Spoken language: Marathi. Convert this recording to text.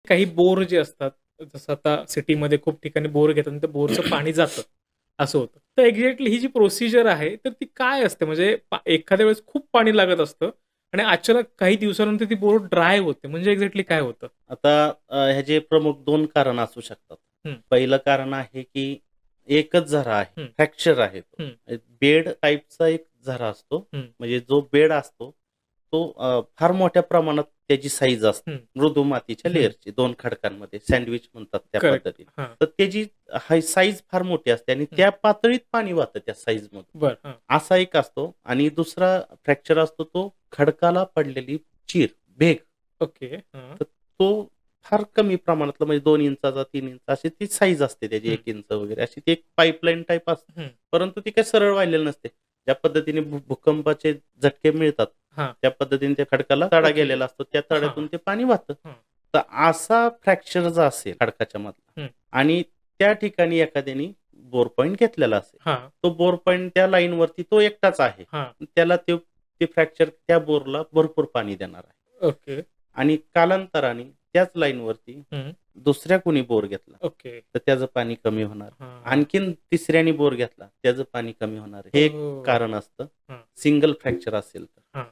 काही बोर जे असतात, जसं आता सिटीमध्ये खूप ठिकाणी बोर घेतात आणि ते बोरचं पाणी जातं, असं होतं. तर एक्झॅक्टली ही जी प्रोसिजर आहे, तर ती काय असते? म्हणजे एखाद्या वेळेस खूप पाणी लागत असतं आणि अचानक काही दिवसानंतर ती बोर ड्राय होते. म्हणजे एक्झॅक्टली काय होतं? आता ह्याचे प्रमुख 2 कारण असू शकतात. हं, पहिलं कारण आहे, की एकच झरा आहे, हं, फ्रॅक्चर आहे तो. हं, बेड टाइपचा एक झरा असतो. हं, म्हणजे जो बेड असतो, तो फार मोठ्या प्रमाणात त्याची साईज असते. हं, मृदू मातीच्या हं. लेयरची 2 खडकांमध्ये सँडविच म्हणतात त्या करेक्ट. पद्धतीने. हां. तर त्याची साईज फार मोठी असते आणि हं. त्या पातळीत पाणी वाहतं त्या साईजमधून. बरं. हां. असा एक असतो आणि दुसरा फ्रॅक्चर असतो तो खडकाला पडलेली चीर, भेग. ओके. हां. तर तो फार कमी प्रमाणातला म्हणजे 2 इंचाचा, 3 इंच अशी ती साईज असते त्याची हं, 1 इंच वगैरे अशी ती एक पाईपलाईन टाइप असते. हं. परंतु ती काही सरळ वाहिलेली नसते. ज्या पद्धतीने भूकंपाचे झटके मिळतात, हां. त्या पद्धतीने त्या खडकाला तडा ओके. गेलेला असतो. त्या हां, तड्यातून ते पाणी वाहतं. हां. तर असा फ्रॅक्चर जर असेल खडकाच्या मधला हं. आणि त्या ठिकाणी एखाद्याने बोर पॉइंट घेतलेला असेल. हां, तो बोर पॉइंट त्या लाईनवरती तो एकटाच आहे. हां. त्याला ते फ्रॅक्चर त्या बोरला भरपूर पाणी देणार आहे. ओके. आणि कालांतराने त्याच लाईनवरती हं. दुसऱ्या कोणी बोर घेतला, ओके. तर त्याचं पाणी कमी होणार. हां, हां. आणखीन तिसऱ्याने बोर घेतला, त्याचं पाणी कमी होणार. हे एक ओह! कारण असतं. हां, सिंगल फ्रॅक्चर असेल तर. हां.